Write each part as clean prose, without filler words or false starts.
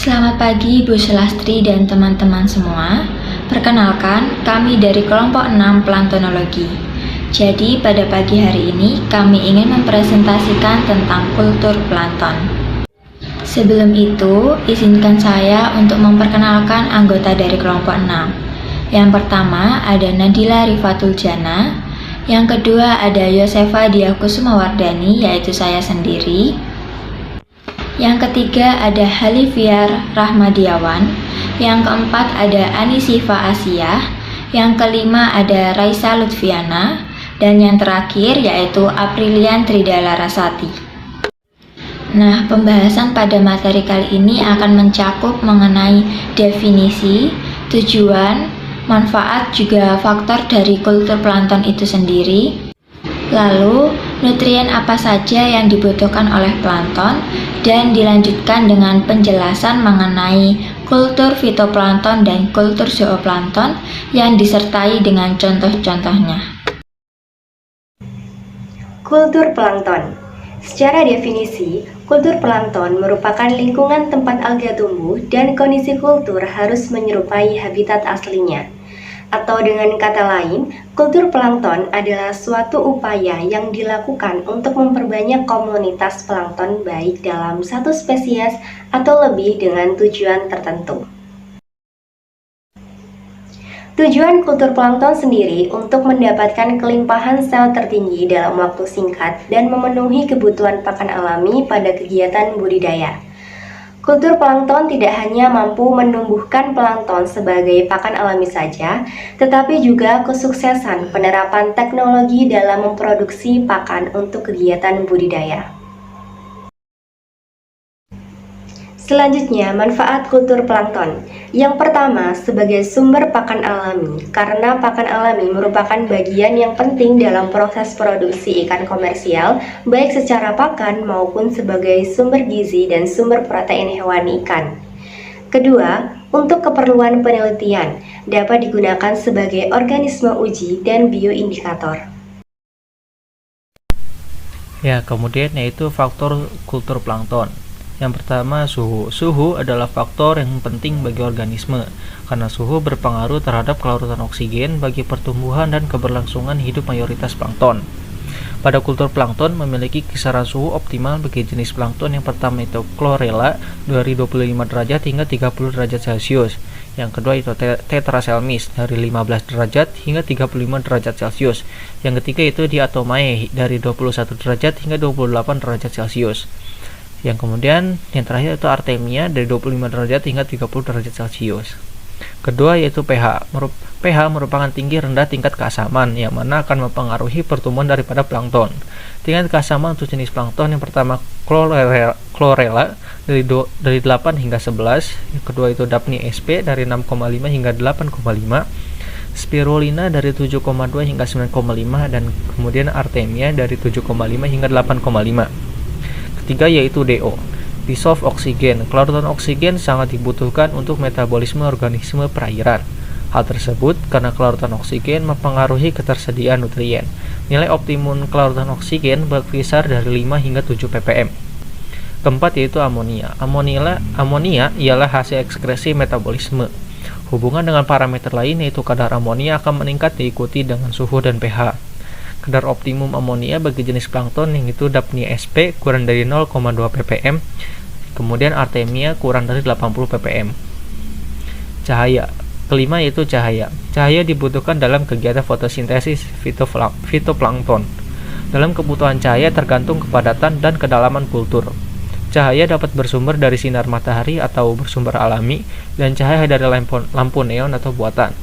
Selamat pagi Bu Sulastri dan teman-teman semua. Perkenalkan, kami dari kelompok 6 Plantonologi. Jadi pada pagi hari ini kami ingin mempresentasikan tentang kultur plankton. Sebelum itu, izinkan saya untuk memperkenalkan anggota dari kelompok 6. Yang pertama ada Nadila Rifatul Jana, yang kedua ada Yosefa Diakusumawardani, yaitu saya sendiri. Yang ketiga ada Halifiar Rahmadiawan, yang keempat ada Anisifa Asia, yang kelima ada Raisa Lutfiana, dan yang terakhir yaitu Aprilian Tridala Rasati. Nah, pembahasan pada materi kali ini akan mencakup mengenai definisi, tujuan, manfaat, juga faktor dari kultur plankton itu sendiri. Lalu, nutrien apa saja yang dibutuhkan oleh plankton, dan dilanjutkan dengan penjelasan mengenai kultur fitoplankton dan kultur zooplankton yang disertai dengan contoh-contohnya. Kultur plankton. Secara definisi, kultur plankton merupakan lingkungan tempat alga tumbuh dan kondisi kultur harus menyerupai habitat aslinya. Atau dengan kata lain, kultur plankton adalah suatu upaya yang dilakukan untuk memperbanyak komunitas plankton baik dalam satu spesies atau lebih dengan tujuan tertentu. Tujuan kultur plankton sendiri untuk mendapatkan kelimpahan sel tertinggi dalam waktu singkat dan memenuhi kebutuhan pakan alami pada kegiatan budidaya. Kultur plankton tidak hanya mampu menumbuhkan plankton sebagai pakan alami saja, tetapi juga kesuksesan penerapan teknologi dalam memproduksi pakan untuk kegiatan budidaya. Selanjutnya, manfaat kultur plankton. Yang pertama, sebagai sumber pakan alami, karena pakan alami merupakan bagian yang penting dalam proses produksi ikan komersial, baik secara pakan maupun sebagai sumber gizi dan sumber protein hewani ikan. Kedua, untuk keperluan penelitian, dapat digunakan sebagai organisme uji dan bioindikator. Ya, kemudian yaitu faktor kultur plankton. Yang pertama, suhu. Suhu adalah faktor yang penting bagi organisme, karena suhu berpengaruh terhadap kelarutan oksigen bagi pertumbuhan dan keberlangsungan hidup mayoritas plankton. Pada kultur plankton memiliki kisaran suhu optimal bagi jenis plankton. Yang pertama itu chlorella dari 25 derajat hingga 30 derajat Celcius. Yang kedua itu Tetraselmis dari 15 derajat hingga 35 derajat Celcius. Yang ketiga itu Diatomae dari 21 derajat hingga 28 derajat Celcius. Yang kemudian yang terakhir itu Artemia dari 25 derajat hingga 30 derajat Celcius. Kedua yaitu pH. pH merupakan tinggi rendah tingkat keasaman, yang mana akan mempengaruhi pertumbuhan daripada plankton. Tingkat keasaman untuk jenis plankton yang pertama chlorella dari 8 hingga 11. Yang kedua itu Daphne sp dari 6,5 hingga 8,5. Spirulina dari 7,2 hingga 9,5, dan kemudian Artemia dari 7,5 hingga 8,5. Ketiga yaitu DO, dissolved oksigen. Kelarutan oksigen sangat dibutuhkan untuk metabolisme organisme perairan. Hal tersebut karena kelarutan oksigen mempengaruhi ketersediaan nutrien. Nilai optimum kelarutan oksigen berkisar dari 5 hingga 7 ppm. Keempat yaitu amonia. Amonia ialah hasil ekskresi metabolisme. Hubungan dengan parameter lain yaitu kadar amonia akan meningkat diikuti dengan suhu dan pH. Kadar optimum amonia bagi jenis plankton yang itu Daphne sp kurang dari 0,2 ppm, kemudian Artemia kurang dari 80 ppm. Cahaya. Kelima yaitu cahaya. Cahaya dibutuhkan dalam kegiatan fotosintesis fitoplankton. Dalam kebutuhan cahaya tergantung kepadatan dan kedalaman kultur. Cahaya dapat bersumber dari sinar matahari atau bersumber alami, dan cahaya dari lampu neon atau buatan.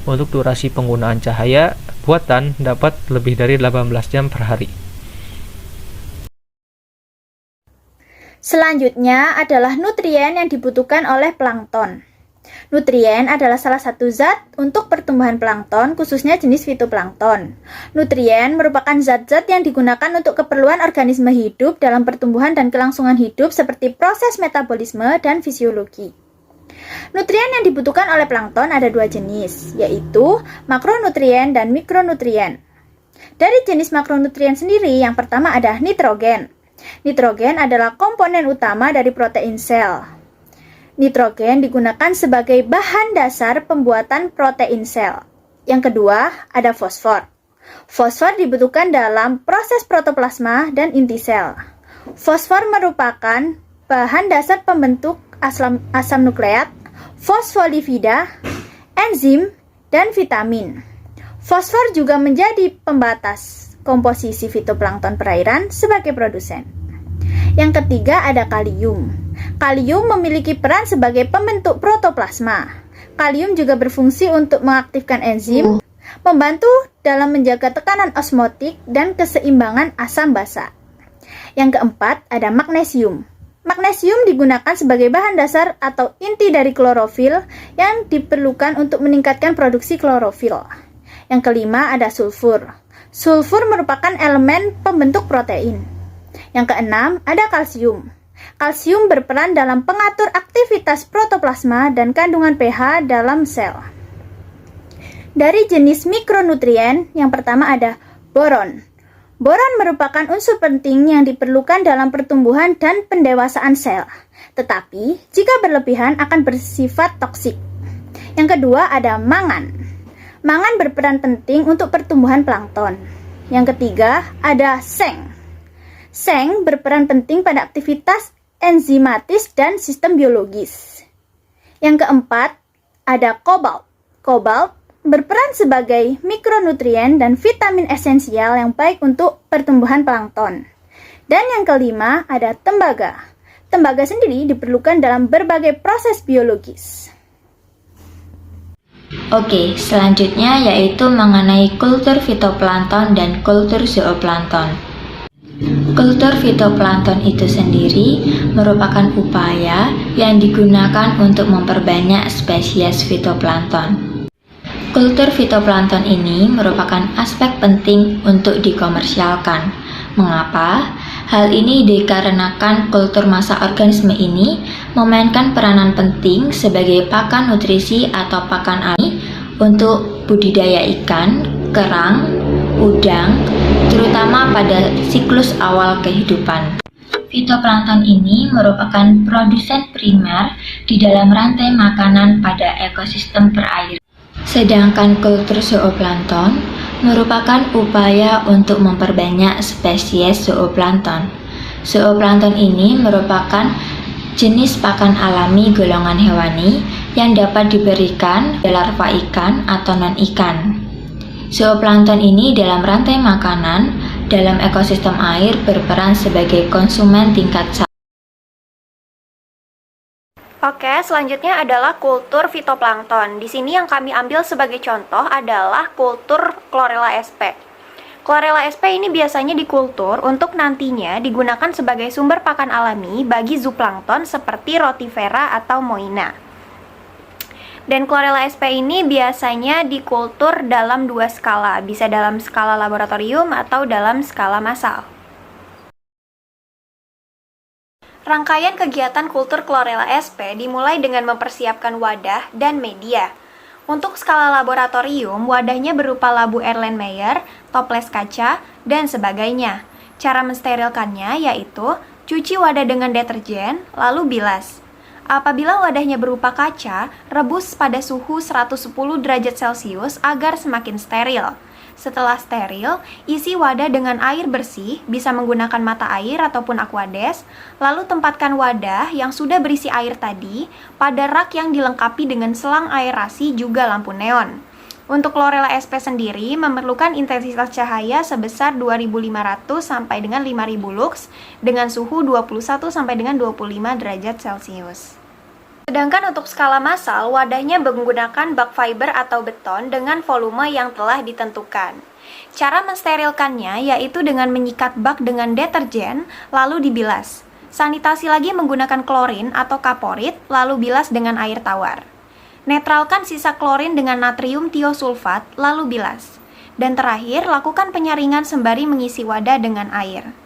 Untuk durasi penggunaan cahaya buatan dapat lebih dari 18 jam per hari. Selanjutnya adalah nutrien yang dibutuhkan oleh plankton. Nutrien adalah salah satu zat untuk pertumbuhan plankton, khususnya jenis fitoplankton. Nutrien merupakan zat-zat yang digunakan untuk keperluan organisme hidup dalam pertumbuhan dan kelangsungan hidup seperti proses metabolisme dan fisiologi. Nutrien yang dibutuhkan oleh plankton ada dua jenis, yaitu makronutrien dan mikronutrien. Dari jenis makronutrien sendiri, yang pertama ada nitrogen. Nitrogen adalah komponen utama dari protein sel. Nitrogen digunakan sebagai bahan dasar pembuatan protein sel. Yang kedua, ada fosfor. Fosfor dibutuhkan dalam proses protoplasma dan inti sel. Fosfor merupakan bahan dasar pembentuk asam nukleat, fosfolipida, enzim, dan vitamin. Fosfor juga menjadi pembatas komposisi fitoplankton perairan sebagai produsen. Yang ketiga ada kalium. Kalium memiliki peran sebagai pembentuk protoplasma. Kalium juga berfungsi untuk mengaktifkan enzim, membantu dalam menjaga tekanan osmotik dan keseimbangan asam basa. Yang keempat ada magnesium. Magnesium digunakan sebagai bahan dasar atau inti dari klorofil yang diperlukan untuk meningkatkan produksi klorofil. Yang kelima ada sulfur. Sulfur merupakan elemen pembentuk protein. Yang keenam ada kalsium. Kalsium berperan dalam pengatur aktivitas protoplasma dan kandungan pH dalam sel. Dari jenis mikronutrien, yang pertama ada boron. Boron merupakan unsur penting yang diperlukan dalam pertumbuhan dan pendewasaan sel, tetapi jika berlebihan akan bersifat toksik. Yang kedua ada mangan. Mangan berperan penting untuk pertumbuhan plankton. Yang ketiga ada seng. Seng berperan penting pada aktivitas enzimatis dan sistem biologis. Yang keempat ada kobalt. Kobalt berperan sebagai mikronutrien dan vitamin esensial yang baik untuk pertumbuhan plankton. Dan yang kelima ada tembaga. Tembaga sendiri diperlukan dalam berbagai proses biologis. Oke, selanjutnya yaitu mengenai kultur fitoplankton dan kultur zooplankton. Kultur fitoplankton itu sendiri merupakan upaya yang digunakan untuk memperbanyak spesies fitoplankton. Kultur fitoplankton ini merupakan aspek penting untuk dikomersialkan. Mengapa? Hal ini dikarenakan kultur massa organisme ini memainkan peranan penting sebagai pakan nutrisi atau pakan alami untuk budidaya ikan, kerang, udang, terutama pada siklus awal kehidupan. Fitoplankton ini merupakan produsen primer di dalam rantai makanan pada ekosistem perairan. Sedangkan kultur zooplankton merupakan upaya untuk memperbanyak spesies zooplankton. Zooplankton ini merupakan jenis pakan alami golongan hewani yang dapat diberikan larva ikan atau non-ikan. Zooplankton ini dalam rantai makanan dalam ekosistem air berperan sebagai konsumen tingkat 1. Oke, selanjutnya adalah kultur fitoplankton. Di sini yang kami ambil sebagai contoh adalah kultur Chlorella sp. Chlorella sp ini biasanya dikultur untuk nantinya digunakan sebagai sumber pakan alami bagi zooplankton seperti rotifera atau moina. Dan Chlorella sp ini biasanya dikultur dalam dua skala, bisa dalam skala laboratorium atau dalam skala massal. Rangkaian kegiatan kultur Chlorella sp dimulai dengan mempersiapkan wadah dan media. Untuk skala laboratorium, wadahnya berupa labu Erlenmeyer, toples kaca, dan sebagainya. Cara mensterilkannya yaitu cuci wadah dengan deterjen, lalu bilas. Apabila wadahnya berupa kaca, rebus pada suhu 110 derajat Celcius agar semakin steril. Setelah steril, isi wadah dengan air bersih, bisa menggunakan mata air ataupun aquades, lalu tempatkan wadah yang sudah berisi air tadi pada rak yang dilengkapi dengan selang aerasi juga lampu neon. Untuk Chlorella sp sendiri memerlukan intensitas cahaya sebesar 2500 sampai dengan 5000 lux dengan suhu 21 sampai dengan 25 derajat Celcius. Sedangkan untuk skala massal, wadahnya menggunakan bak fiber atau beton dengan volume yang telah ditentukan. Cara mensterilkannya yaitu dengan menyikat bak dengan deterjen, lalu dibilas. Sanitasi lagi menggunakan klorin atau kaporit, lalu bilas dengan air tawar. Netralkan sisa klorin dengan natrium tiosulfat, lalu bilas. Dan terakhir, lakukan penyaringan sembari mengisi wadah dengan air.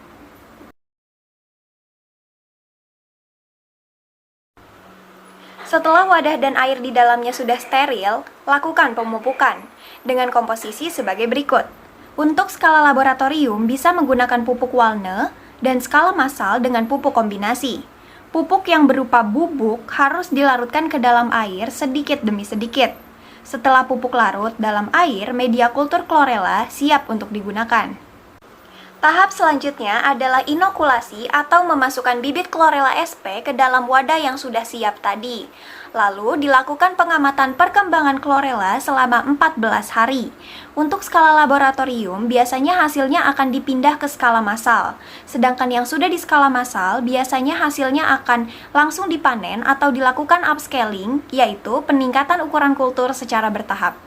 Setelah wadah dan air di dalamnya sudah steril, lakukan pemupukan dengan komposisi sebagai berikut. Untuk skala laboratorium bisa menggunakan pupuk Walne dan skala massal dengan pupuk kombinasi. Pupuk yang berupa bubuk harus dilarutkan ke dalam air sedikit demi sedikit. Setelah pupuk larut dalam air, media kultur chlorella siap untuk digunakan. Tahap selanjutnya adalah inokulasi atau memasukkan bibit chlorella sp ke dalam wadah yang sudah siap tadi. Lalu dilakukan pengamatan perkembangan chlorella selama 14 hari. Untuk skala laboratorium, biasanya hasilnya akan dipindah ke skala massal. Sedangkan yang sudah di skala massal, biasanya hasilnya akan langsung dipanen atau dilakukan upscaling, yaitu peningkatan ukuran kultur secara bertahap.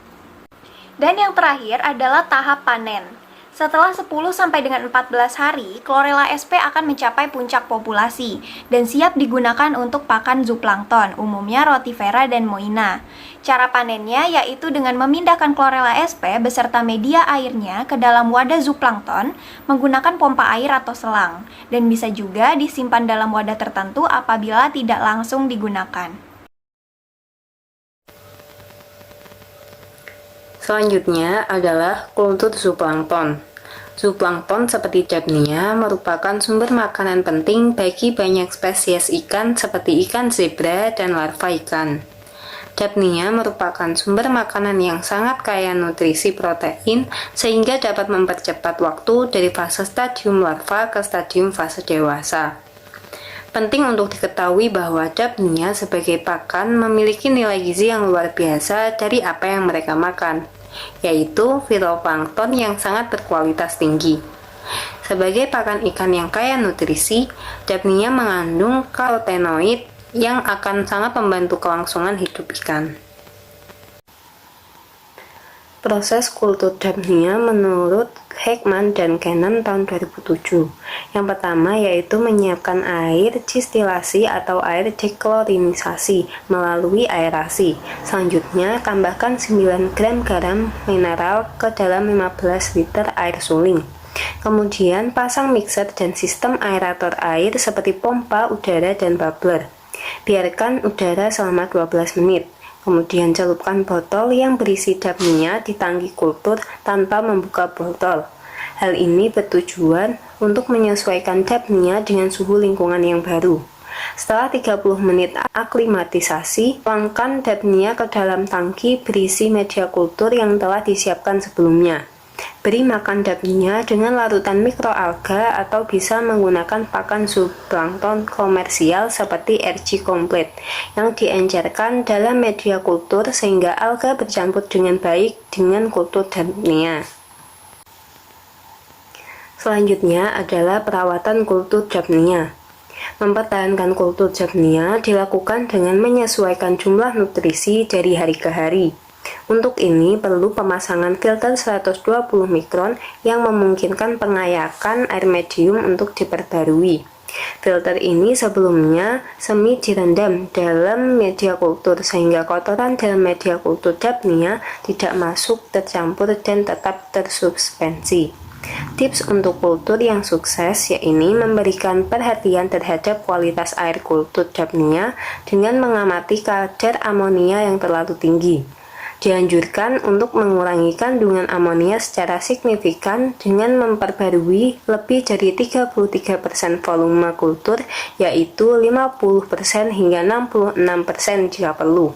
Dan yang terakhir adalah tahap panen. Setelah 10 sampai dengan 14 hari, chlorella sp akan mencapai puncak populasi dan siap digunakan untuk pakan zooplankton, umumnya rotifera dan moina. Cara panennya yaitu dengan memindahkan chlorella sp beserta media airnya ke dalam wadah zooplankton menggunakan pompa air atau selang, dan bisa juga disimpan dalam wadah tertentu apabila tidak langsung digunakan. Selanjutnya adalah kultur zooplankton. Zooplankton seperti Dabnia merupakan sumber makanan penting bagi banyak spesies ikan seperti ikan zebra dan larva ikan. Dabnia merupakan sumber makanan yang sangat kaya nutrisi protein sehingga dapat mempercepat waktu dari fase stadium larva ke stadium fase dewasa. Penting untuk diketahui bahwa Dabnia sebagai pakan memiliki nilai gizi yang luar biasa dari apa yang mereka makan, yaitu fitoplankton yang sangat berkualitas tinggi. Sebagai pakan ikan yang kaya nutrisi, Dabnia mengandung karotenoid yang akan sangat membantu kelangsungan hidup ikan. Proses kultur Dabnia menurut Heckman dan Cannon tahun 2007. Yang pertama yaitu menyiapkan air distilasi atau air deklorinisasi melalui aerasi. Selanjutnya tambahkan 9 gram garam mineral ke dalam 15 liter air suling. Kemudian pasang mixer dan sistem aerator air seperti pompa udara dan bubbler. Biarkan udara selama 12 menit. Kemudian celupkan botol yang berisi Dabnia di tangki kultur tanpa membuka botol. Hal ini bertujuan untuk menyesuaikan Dabnia dengan suhu lingkungan yang baru. Setelah 30 menit aklimatisasi, tuangkan Dabnia ke dalam tangki berisi media kultur yang telah disiapkan sebelumnya. Beri makan Dabnia dengan larutan mikroalga atau bisa menggunakan pakan zooplankton komersial seperti RG Complete yang diencerkan dalam media kultur sehingga alga bercampur dengan baik dengan kultur Dabnia. Selanjutnya adalah perawatan kultur Dabnia. Mempertahankan kultur Dabnia dilakukan dengan menyesuaikan jumlah nutrisi dari hari ke hari. Untuk ini perlu pemasangan filter 120 mikron yang memungkinkan pengayakan air medium untuk diperbarui. Filter ini sebelumnya semi direndam dalam media kultur sehingga kotoran dalam media kultur Dabnia tidak masuk, tercampur, dan tetap tersuspensi. Tips untuk kultur yang sukses yaitu memberikan perhatian terhadap kualitas air kultur Dabnia dengan mengamati kadar amonia yang terlalu tinggi. Dianjurkan untuk mengurangi kandungan amonia secara signifikan dengan memperbarui lebih dari 33% volume kultur, yaitu 50% hingga 66% jika perlu.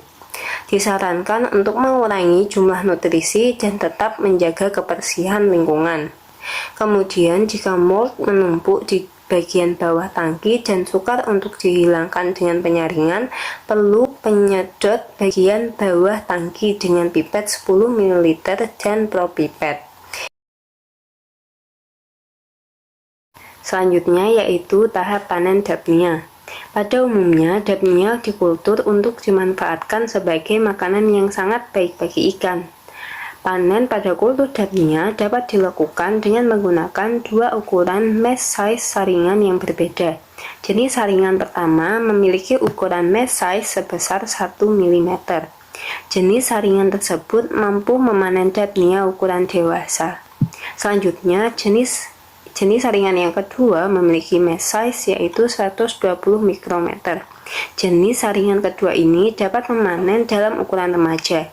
Disarankan untuk mengurangi jumlah nutrisi dan tetap menjaga kebersihan lingkungan. Kemudian jika mold menumpuk di bagian bawah tangki dan sukar untuk dihilangkan dengan penyaringan, perlu penyedot bagian bawah tangki dengan pipet 10 ml dan propipet. Selanjutnya yaitu tahap panen Dabnia. Pada umumnya, Dabnia dikultur untuk dimanfaatkan sebagai makanan yang sangat baik bagi ikan. Panen pada kultur Dabnia dapat dilakukan dengan menggunakan dua ukuran mesh size saringan yang berbeda. Jenis saringan pertama memiliki ukuran mesh size sebesar 1 mm. Jenis saringan tersebut mampu memanen Dabnia ukuran dewasa. Selanjutnya, jenis saringan yang kedua memiliki mesh size yaitu 120 mikrometer. Jenis saringan kedua ini dapat memanen dalam ukuran remaja.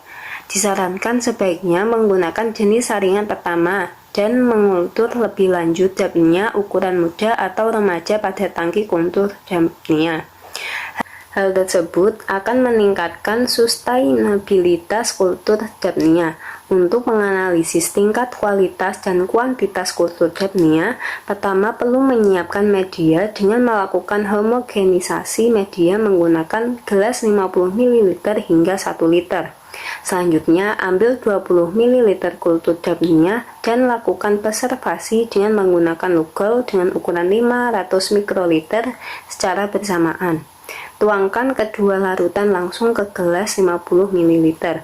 Disarankan sebaiknya menggunakan jenis saringan pertama dan mengultur lebih lanjut Dabnia ukuran muda atau remaja pada tangki kultur Dabnia. Hal tersebut akan meningkatkan sustainabilitas kultur Japnia. Untuk menganalisis tingkat kualitas dan kuantitas kultur Japnia, pertama perlu menyiapkan media dengan melakukan homogenisasi media menggunakan gelas 50 ml hingga 1 liter. Selanjutnya, ambil 20 ml kultur Japnia dan lakukan preservasi dengan menggunakan lugol dengan ukuran 500 mikroliter secara bersamaan. Tuangkan kedua larutan langsung ke gelas 50 ml.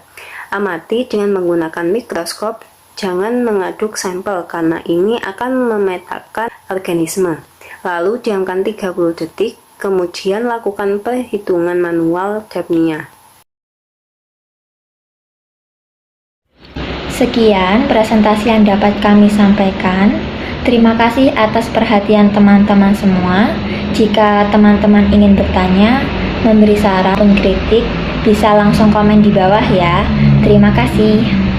Amati dengan menggunakan mikroskop, jangan mengaduk sampel karena ini akan memetakan organisme. Lalu diamkan 30 detik, kemudian lakukan perhitungan manual Japnia. Sekian presentasi yang dapat kami sampaikan. Terima kasih atas perhatian teman-teman semua. Jika teman-teman ingin bertanya, memberi saran, mengkritik, bisa langsung komen di bawah ya. Terima kasih.